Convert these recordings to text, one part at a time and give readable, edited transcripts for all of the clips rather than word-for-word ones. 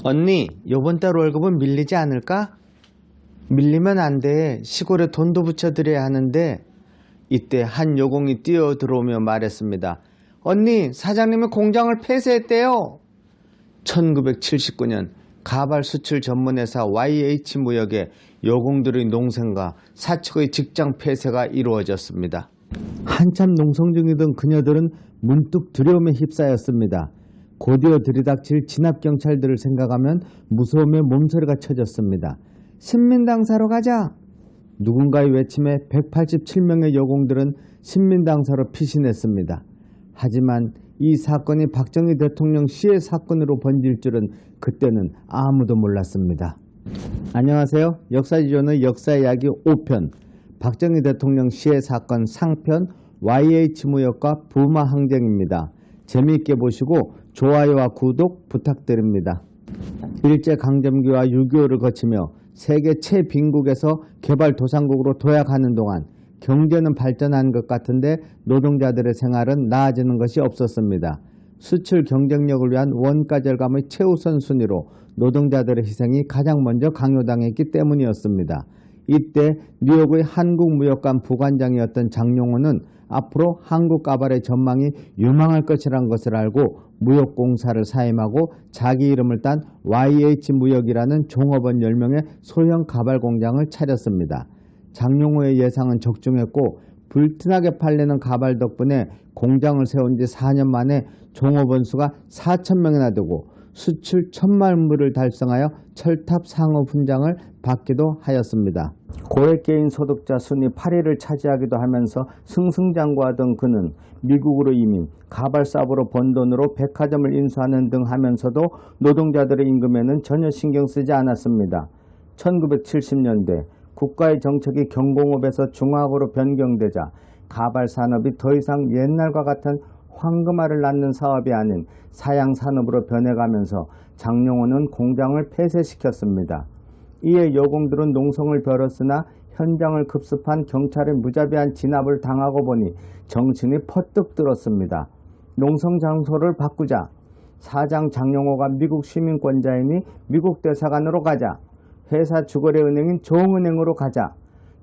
언니, 요번 달 월급은 밀리지 않을까? 밀리면 안 돼. 시골에 돈도 붙여드려야 하는데. 이때 한 여공이 뛰어 들어오며 말했습니다. 언니, 사장님은 공장을 폐쇄했대요. 1979년 가발 수출 전문회사 YH무역의 여공들의 농생과 사측의 직장 폐쇄가 이루어졌습니다. 한참 농성 중이던 그녀들은 문득 두려움에 휩싸였습니다. 곧이어 들이닥칠 진압경찰들을 생각하면 무서움에 몸서리가 쳐졌습니다. 신민당사로 가자! 누군가의 외침에 187명의 여공들은 신민당사로 피신했습니다. 하지만 이 사건이 박정희 대통령 시해 사건으로 번질 줄은 그때는 아무도 몰랐습니다. 안녕하세요. 역사지존의 역사이야기 5편 박정희 대통령 시해 사건 상편 YH무역과 부마항쟁입니다. 재미있게 보시고 좋아요와 구독 부탁드립니다. 일제강점기와 6.25를 거치며 세계 최빈국에서 개발도상국으로 도약하는 동안 경제는 발전한 것 같은데 노동자들의 생활은 나아지는 것이 없었습니다. 수출 경쟁력을 위한 원가 절감의 최우선 순위로 노동자들의 희생이 가장 먼저 강요당했기 때문이었습니다. 이때 뉴욕의 한국무역관 부관장이었던 장용호는 앞으로 한국 가발의 전망이 유망할 것이라는 것을 알고 무역공사를 사임하고 자기 이름을 딴 YH무역이라는 종업원 10명의 소형 가발 공장을 차렸습니다. 장용호의 예상은 적중했고 불티나게 팔리는 가발 덕분에 공장을 세운 지 4년 만에 종업원 수가 4,000명이나 되고 수출 1,000만 불을 달성하여 철탑 상업 훈장을 받기도 하였습니다. 고액개인 소득자 순위 8위를 차지하기도 하면서 승승장구하던 그는 미국으로 이민, 가발 사업으로 번 돈으로 백화점을 인수하는 등 하면서도 노동자들의 임금에는 전혀 신경 쓰지 않았습니다. 1970년대 국가의 정책이 경공업에서 중화업으로 변경되자 가발 산업이 더 이상 옛날과 같은 황금알을 낳는 사업이 아닌 사양 산업으로 변해가면서 장용호는 공장을 폐쇄시켰습니다. 이에 여공들은 농성을 벌였으나 현장을 급습한 경찰의 무자비한 진압을 당하고 보니 정신이 퍼뜩 들었습니다. 농성 장소를 바꾸자. 사장 장용호가 미국 시민권자이니 미국 대사관으로 가자. 회사 주거래 은행인 조흥은행으로 가자.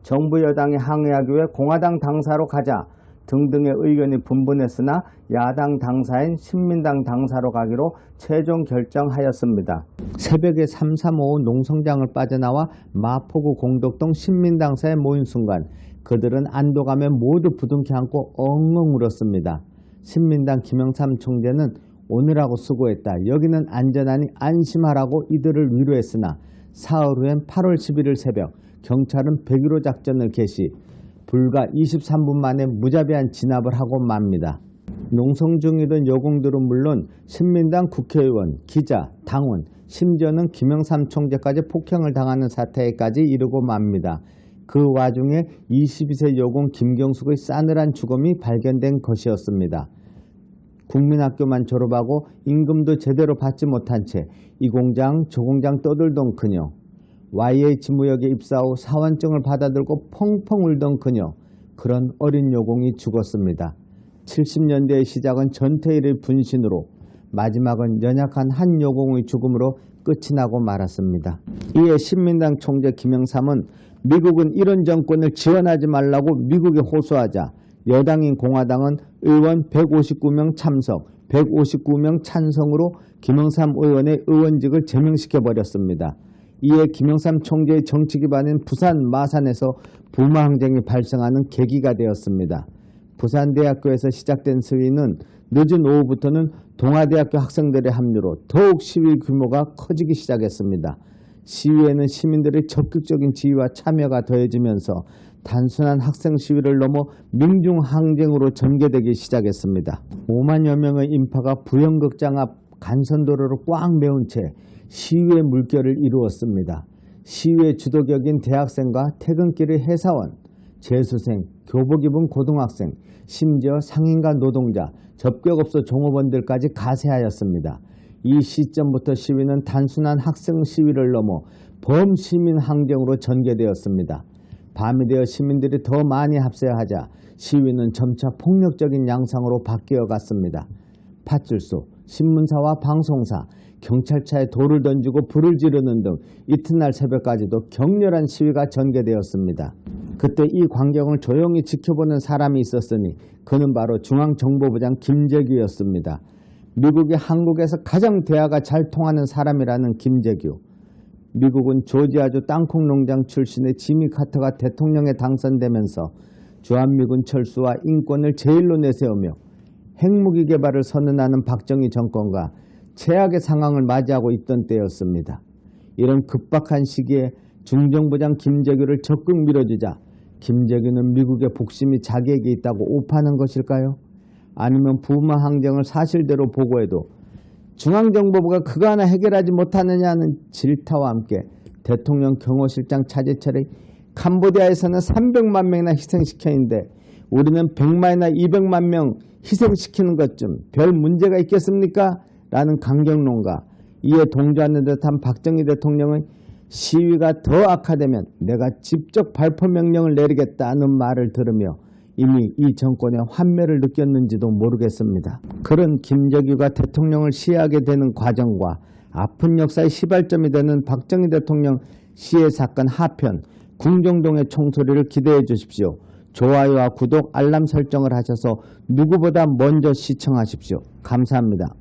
정부 여당이 항의하기 위해 공화당 당사로 가자. 등등의 의견이 분분했으나 야당 당사인 신민당 당사로 가기로 최종 결정하였습니다. 새벽에 335 농성장을 빠져나와 마포구 공덕동 신민당사에 모인 순간 그들은 안도감에 모두 부둥켜 안고 엉엉 울었습니다. 신민당 김영삼 총재는 오늘하고 수고했다. 여기는 안전하니 안심하라고 이들을 위로했으나 사흘 후엔 8월 11일 새벽 경찰은 101호 작전을 개시, 불과 23분 만에 무자비한 진압을 하고 맙니다. 농성 중이던 여공들은 물론 신민당 국회의원, 기자, 당원, 심지어는 김영삼 총재까지 폭행을 당하는 사태에까지 이르고 맙니다. 그 와중에 22세 여공 김경숙의 싸늘한 죽음이 발견된 것이었습니다. 국민학교만 졸업하고 임금도 제대로 받지 못한 채 이 공장 저 공장 떠들던 그녀, YH무역에 입사 후 사원증을 받아들고 펑펑 울던 그녀, 그런 어린 여공이 죽었습니다. 70년대의 시작은 전태일의 분신으로, 마지막은 연약한 한 여공의 죽음으로 끝이 나고 말았습니다. 이에 신민당 총재 김영삼은 미국은 이런 정권을 지원하지 말라고 미국에 호소하자 여당인 공화당은 의원 159명 참석, 159명 찬성으로 김영삼 의원의 의원직을 제명시켜버렸습니다. 이에 김영삼 총재의 정치 기반인 부산 마산에서 부마항쟁이 발생하는 계기가 되었습니다. 부산대학교에서 시작된 시위는 늦은 오후부터는 동아대학교 학생들의 합류로 더욱 시위 규모가 커지기 시작했습니다. 시위에는 시민들의 적극적인 지휘와 참여가 더해지면서 단순한 학생 시위를 넘어 민중항쟁으로 전개되기 시작했습니다. 5만여 명의 인파가 부영극장 앞 간선도로를 꽉 메운 채 시위의 물결을 이루었습니다. 시위의 주도격인 대학생과 퇴근길의 회사원, 재수생, 교복 입은 고등학생, 심지어 상인과 노동자, 접객업소 종업원들까지 가세하였습니다. 이 시점부터 시위는 단순한 학생 시위를 넘어 범시민 항쟁으로 전개되었습니다. 밤이 되어 시민들이 더 많이 합세어 하자 시위는 점차 폭력적인 양상으로 바뀌어 갔습니다. 파출소, 신문사와 방송사, 경찰차에 돌을 던지고 불을 지르는 등 이튿날 새벽까지도 격렬한 시위가 전개되었습니다. 그때 이 광경을 조용히 지켜보는 사람이 있었으니 그는 바로 중앙정보부장 김재규였습니다. 미국이 한국에서 가장 대화가 잘 통하는 사람이라는 김재규. 미국은 조지아주 땅콩 농장 출신의 지미 카터가 대통령에 당선되면서 주한미군 철수와 인권을 제일로 내세우며 핵무기 개발을 선언하는 박정희 정권과 최악의 상황을 맞이하고 있던 때였습니다. 이런 급박한 시기에 중정부장 김재규를 적극 밀어주자 김재규는 미국의 복심이 자기에게 있다고 오판한 것일까요? 아니면 부마 항쟁을 사실대로 보고해도 중앙정보부가 그거 하나 해결하지 못하느냐는 질타와 함께 대통령 경호실장 차재철의 캄보디아에서는 300만 명이나 희생시켜 있는데 우리는 100만이나 200만 명 희생시키는 것쯤 별 문제가 있겠습니까? 라는 강경론가, 이에 동조하는 듯한 박정희 대통령은 시위가 더 악화되면 내가 직접 발포 명령을 내리겠다는 말을 들으며 이미 이 정권의 환멸을 느꼈는지도 모르겠습니다. 그런 김재규가 대통령을 시해하게 되는 과정과 아픈 역사의 시발점이 되는 박정희 대통령 시해 사건 하편 궁정동의 총소리를 기대해 주십시오. 좋아요와 구독, 알람 설정을 하셔서 누구보다 먼저 시청하십시오. 감사합니다.